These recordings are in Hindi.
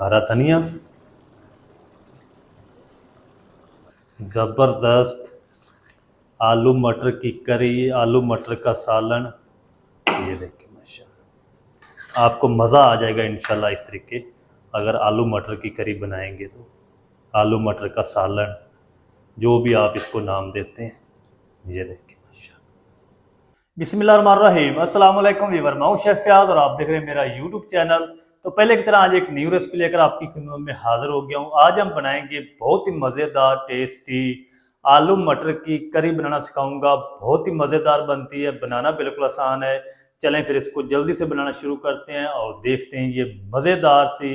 हरा धनिया, ज़बरदस्त आलू मटर की करी, आलू मटर का सालन। ये देखिए माशा, आपको मज़ा आ जाएगा इंशाल्लाह इस तरीके अगर आलू मटर की करी बनाएंगे तो। आलू मटर का सालन, जो भी आप इसको नाम देते हैं। ये देखिए माशा। बिस्मिल्लाहिर्रहमानिर्रहीम, अस्सलाम वालेकुम वीवर, मैं हूं शेफ फयाज और आप देख रहे हैं मेरा यूट्यूब चैनल। तो पहले की तरह आज एक न्यू रेसिपी लेकर आपकी खिदमत में हाजिर हो गया हूं। आज हम बनाएंगे बहुत ही मज़ेदार टेस्टी आलू मटर की करी बनाना सिखाऊंगा। बहुत ही मज़ेदार बनती है, बनाना बिल्कुल आसान है। चलें फिर इसको जल्दी से बनाना शुरू करते हैं और देखते हैं ये मज़ेदार सी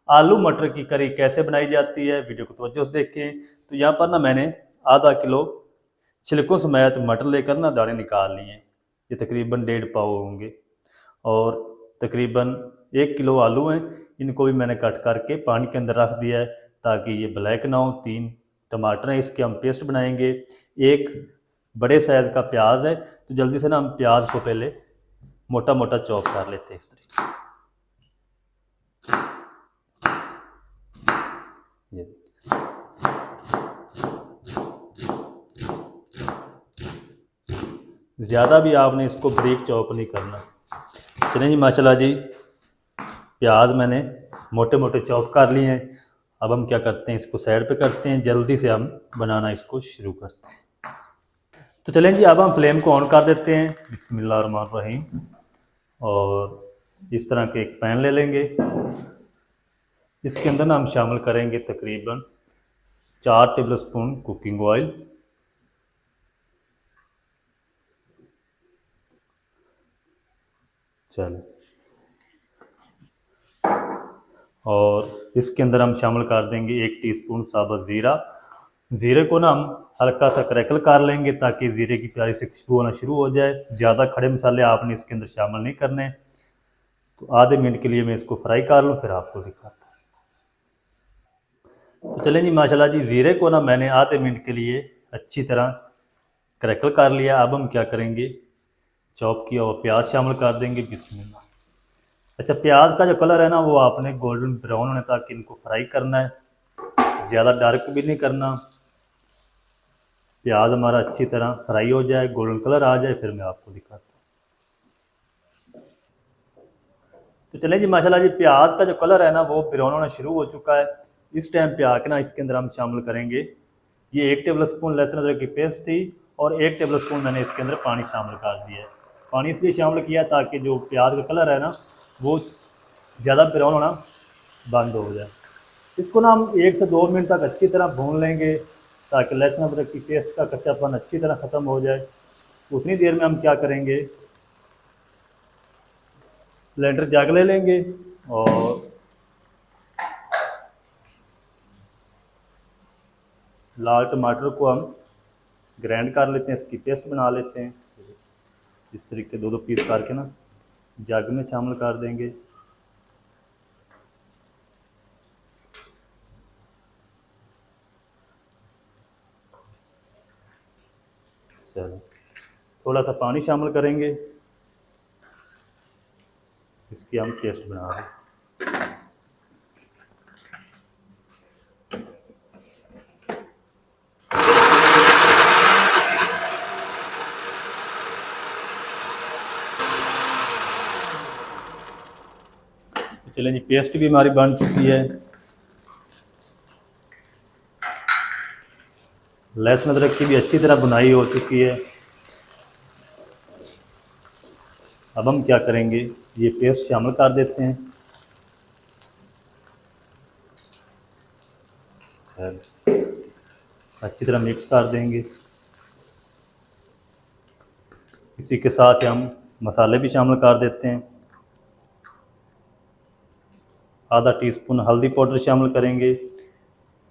आलू मटर की करी कैसे बनाई जाती है। वीडियो को तवज्जो से देखें। तो यहाँ पर ना मैंने आधा किलो छिलकों समेत मटर लेकर ना दाने निकाल लिए हैं। ये तकरीबन 1.5 पाव होंगे और तकरीबन 1 किलो आलू हैं। इनको भी मैंने कट करके पानी के अंदर रख दिया है ताकि ये ब्लैक ना हो। 3 टमाटर हैं, इसके हम पेस्ट बनाएंगे। 1 बड़े साइज़ का प्याज है। तो जल्दी से ना हम प्याज को पहले मोटा मोटा चॉप कर लेते हैं इस तरीके। ये ज़्यादा भी आपने इसको ब्रीक चॉप नहीं करना। चलें जी माशाल्लाह जी, प्याज मैंने मोटे मोटे चॉप कर लिए हैं। अब हम क्या करते हैं, इसको साइड पे करते हैं, जल्दी से हम बनाना इसको शुरू करते हैं। तो चलें जी, अब हम फ्लेम को ऑन कर देते हैं। बिस्मिल्लाहिर्रहमानिर्रहीम। और इस तरह के एक पैन ले लेंगे। इसके अंदर ना हम शामिल करेंगे तकरीबन 4 टेबल स्पून कुकिंग ऑयल। चलें, और इसके अंदर हम शामिल कर देंगे 1 टीस्पून साबुत ज़ीरा। ज़ीरे को ना हम हल्का सा क्रैकल कर लेंगे ताकि ज़ीरे की प्यारी सी खुशबू होना शुरू हो जाए। ज़्यादा खड़े मसाले आपने इसके अंदर शामिल नहीं करने। तो आधे मिनट के लिए मैं इसको फ्राई कर लूँ, फिर आपको दिखाता हूँ। तो चलें जी माशाल्लाह जी, ज़ीरे को ना मैंने आधे मिनट के लिए अच्छी तरह क्रैकल कर लिया। अब हम क्या करेंगे, चॉप किया हुआ प्याज शामिल कर देंगे। बिस्मिल्लाह। अच्छा, प्याज का जो कलर है ना वो आपने गोल्डन ब्राउन होने तक इनको फ्राई करना है, ज़्यादा डार्क भी नहीं करना। प्याज हमारा अच्छी तरह फ्राई हो जाए, गोल्डन कलर आ जाए, फिर मैं आपको दिखाता हूँ। तो चलें जी माशाल्लाह जी, प्याज का जो कलर है ना वो ब्राउन होना शुरू हो चुका है। इस टाइम पे आके ना इसके अंदर हम शामिल करेंगे, ये 1 टेबल स्पून लहसुन अदरक की पेस्ट थी और 1 टेबल स्पून मैंने इसके अंदर पानी शामिल कर दिया है। पानी इसलिए शामिल किया ताकि जो प्याज का कलर है ना वो ज़्यादा ब्राउन होना बंद हो जाए। इसको ना हम 1 से 2 मिनट तक अच्छी तरह भून लेंगे ताकि लहसुन अदरक की पेस्ट का कच्चापन अच्छी तरह ख़त्म हो जाए। उतनी देर में हम क्या करेंगे, ब्लेंडर जग ले लेंगे और लाल टमाटर को हम ग्राइंड कर लेते हैं, इसकी पेस्ट बना लेते हैं। इस तरीके 2-2 पीस करके ना जग में शामिल कर देंगे। चलो, थोड़ा सा पानी शामिल करेंगे, इसकी हम पेस्ट बना रहे हैं। चलें जी, पेस्ट भी हमारी बन चुकी है। लहसुन अदरक की भी अच्छी तरह बुनाई हो चुकी है। अब हम क्या करेंगे, ये पेस्ट शामिल कर देते हैं। अच्छी तरह मिक्स कर देंगे। इसी के साथ हम मसाले भी शामिल कर देते हैं। आधा टीस्पून हल्दी पाउडर शामिल करेंगे।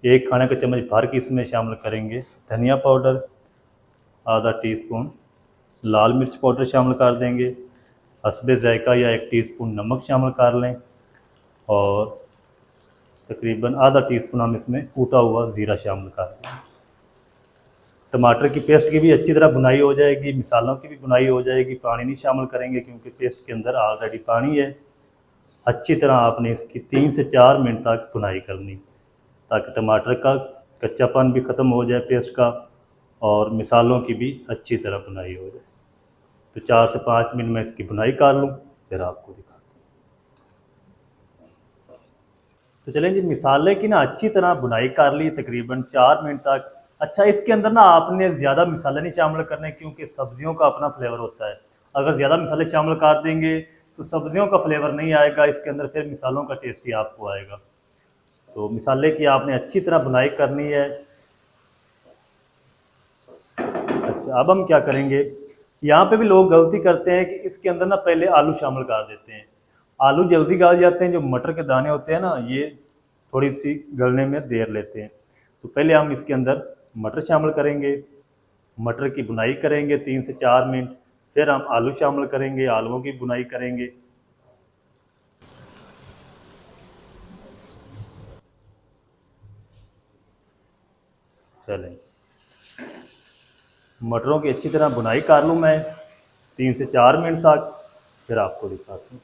1 खाने का चम्मच भर के इसमें शामिल करेंगे धनिया पाउडर। आधा टीस्पून लाल मिर्च पाउडर शामिल कर देंगे। हस्बे ज़ायका या 1 टीस्पून नमक शामिल कर लें और तकरीबन आधा टीस्पून हम इसमें कूटा हुआ ज़ीरा शामिल कर दें। टमाटर की पेस्ट की भी अच्छी तरह बुनाई हो जाएगी, मिसालों की भी बुनाई हो जाएगी। पानी नहीं शामिल करेंगे क्योंकि पेस्ट के अंदर ऑलरेडी पानी है। अच्छी तरह आपने इसकी 3 से 4 मिनट तक भुनाई करनी, ताकि टमाटर का कच्चापन भी ख़त्म हो जाए पेस्ट का, और मिसालों की भी अच्छी तरह भुनाई हो जाए। तो 4 से 5 मिनट में इसकी भुनाई कर लूँ, फिर आपको दिखाता हूँ। तो चलें जी, मिसाले की ना अच्छी तरह भुनाई कर ली तकरीबन 4 मिनट तक। अच्छा, इसके अंदर ना आपने ज़्यादा मिसाले नहीं शामिल करने, क्योंकि सब्जियों का अपना फ्लेवर होता है। अगर ज़्यादा मिसाले शामिल कर देंगे तो सब्जियों का फ्लेवर नहीं आएगा इसके अंदर, फिर मिसालों का टेस्ट ही आपको आएगा। तो मिसाले की आपने अच्छी तरह भुनाई करनी है। अच्छा, अब हम क्या करेंगे, यहाँ पे भी लोग गलती करते हैं कि इसके अंदर ना पहले आलू शामिल कर देते हैं। आलू जल्दी गल जाते हैं, जो मटर के दाने होते हैं ना, ये थोड़ी सी गलने में देर लेते हैं। तो पहले हम इसके अंदर मटर शामिल करेंगे, मटर की भुनाई करेंगे 3 से 4 मिनट, फिर हम आलू शामिल करेंगे, आलूओं की भुनाई करेंगे। चलें, मटरों की अच्छी तरह भुनाई कर लूँ मैं 3 से 4 मिनट तक, फिर आपको दिखाता हूँ।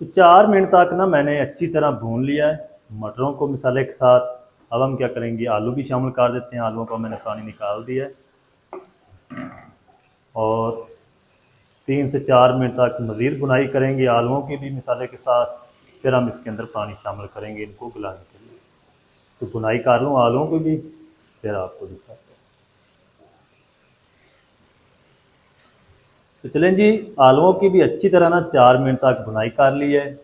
तो 4 मिनट तक ना मैंने अच्छी तरह भून लिया है मटरों को मसाले के साथ। अब हम क्या करेंगे, आलू भी शामिल कर देते हैं। आलूओं को मैंने पानी निकाल दिया है, और 3 से 4 मिनट तक मज़ीद भुनाई करेंगे आलूओं की भी मसाले के साथ। फिर हम इसके अंदर पानी शामिल करेंगे इनको गलाने के लिए। तो भुनाई कर लूँ आलूओं की भी, फिर आपको दिखाते हैं। तो चलें जी, आलूओं की भी अच्छी तरह ना 4 मिनट तक भुनाई कर ली है।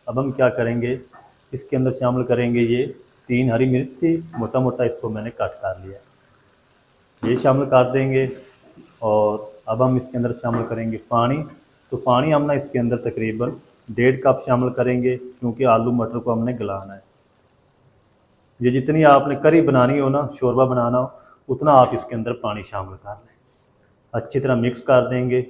अब हम क्या करेंगे, इसके अंदर शामिल करेंगे ये 3 हरी मिर्च थी, मोटा मोटा इसको मैंने कट कर लिया, ये शामिल कर देंगे। और अब हम इसके अंदर शामिल करेंगे पानी। तो पानी हम ना इसके अंदर तकरीबन 1.5 कप शामिल करेंगे, क्योंकि आलू मटर को हमने गलाना है। ये जितनी आपने करी बनानी हो ना, शोरबा बनाना हो, उतना आप इसके अंदर पानी शामिल कर लें। अच्छी तरह मिक्स कर देंगे।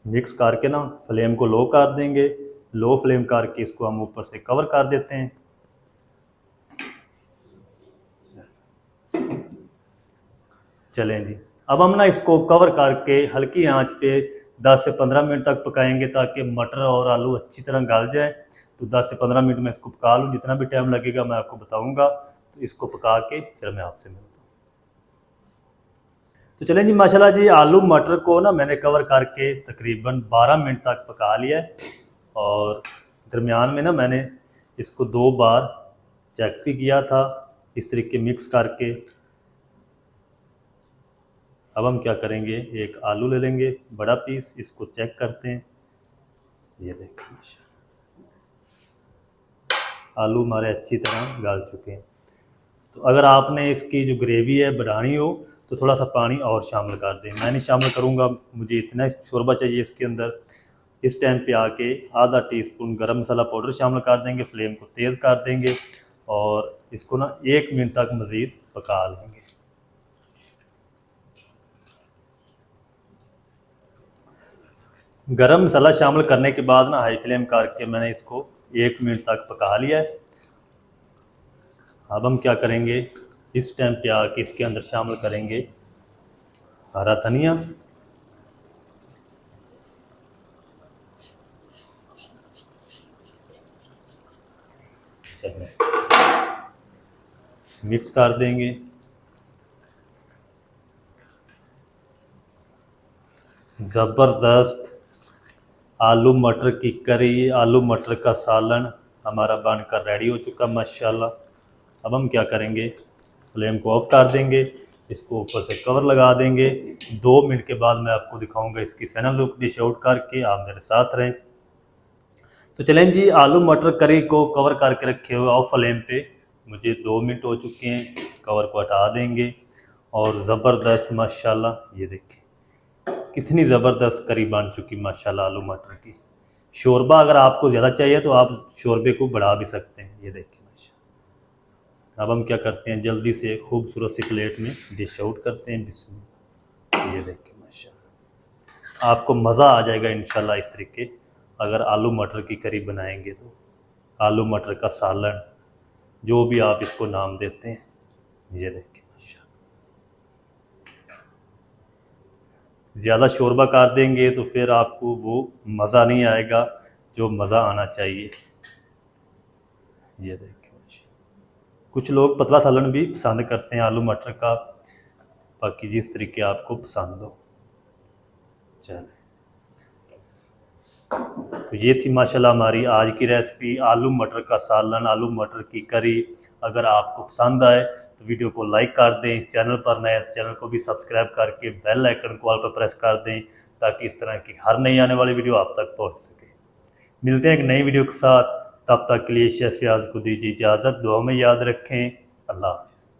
मिक्स करके ना फ्लेम को लो कर देंगे। लो फ्लेम करके इसको हम ऊपर से कवर कर देते हैं। चलें जी, अब हम ना इसको कवर करके हल्की आंच पे 10 से 15 मिनट तक पकाएंगे, ताकि मटर और आलू अच्छी तरह गल जाए। तो 10 से 15 मिनट में इसको पका लूँ, जितना भी टाइम लगेगा मैं आपको बताऊंगा। तो इसको पका के फिर मैं आपसे मिलता हूँ। तो चलें जी, माशाल्लाह जी, आलू मटर को ना मैंने कवर करके तकरीबन 12 मिनट तक पका लिया है, और दरमियान में ना मैंने इसको 2 बार चेक भी किया था इस तरीके मिक्स करके। अब हम क्या करेंगे, एक आलू ले लेंगे बड़ा पीस, इसको चेक करते हैं। ये देखें, आलू हमारे अच्छी तरह गल चुके हैं। तो अगर आपने इसकी जो ग्रेवी है बढ़ानी हो तो थोड़ा सा पानी और शामिल कर दें। मैं नहीं शामिल करूँगा, मुझे इतना शोरबा चाहिए इसके अंदर। इस टाइम पे आके आधा टीस्पून गरम मसाला पाउडर शामिल कर देंगे, फ्लेम को तेज़ कर देंगे, और इसको ना 1 मिनट तक मज़ीद पका लेंगे। गरम मसाला शामिल करने के बाद ना हाई फ्लेम करके मैंने इसको 1 मिनट तक पका लिया है। अब हम क्या करेंगे, इस टाइम पे आके इसके अंदर शामिल करेंगे हरा धनिया, मिक्स कर देंगे। ज़बरदस्त आलू मटर की करी, आलू मटर का सालन हमारा बनकर रेडी हो चुका माशाल्लाह। अब हम क्या करेंगे, फ्लेम को ऑफ कर देंगे, इसको ऊपर से कवर लगा देंगे। 2 मिनट के बाद मैं आपको दिखाऊंगा इसकी फाइनल लुक डिश आउट करके। आप मेरे साथ रहें। तो चलें जी, आलू मटर करी को कवर करके रखे हुए ऑफ फ्लेम पे मुझे 2 मिनट हो चुके हैं। कवर को हटा देंगे, और ज़बरदस्त माशाल्लाह ये देखें कितनी ज़बरदस्त करी बन चुकी माशाल्लाह आलू मटर की। शोरबा अगर आपको ज़्यादा चाहिए तो आप शोरबे को बढ़ा भी सकते हैं। ये देखिए माशाल्लाह। अब हम क्या करते हैं, जल्दी से खूबसूरत सी प्लेट में डिश आउट करते हैं। बिस्मिल्लाह। ये देखिए माशाल्लाह, आपको मज़ा आ जाएगा इंशाल्लाह इस तरीके अगर आलू मटर की करी बनाएंगे तो। आलू मटर का सालन, जो भी आप इसको नाम देते हैं। ये देखिए माशाल्लाह, ज़्यादा शोरबा कर देंगे तो फिर आपको वो मज़ा नहीं आएगा जो मज़ा आना चाहिए। ये देखिए, कुछ लोग पतला सालन भी पसंद करते हैं आलू मटर का, बाकी जिस तरीके आपको पसंद हो। चले, तो ये थी माशाल्लाह हमारी आज की रेसिपी, आलू मटर का सालन, आलू मटर की करी। अगर आपको पसंद आए तो वीडियो को लाइक कर दें, चैनल पर नए चैनल को भी सब्सक्राइब करके बेल आइकन को ऑल पर प्रेस कर दें, ताकि इस तरह की हर नई आने वाली वीडियो आप तक पहुंच सके। मिलते हैं एक नई वीडियो के साथ, तब तक के लिए शेफ याज को दीजिए इजाज़त, दुआ में याद रखें। अल्लाह हाफिज़।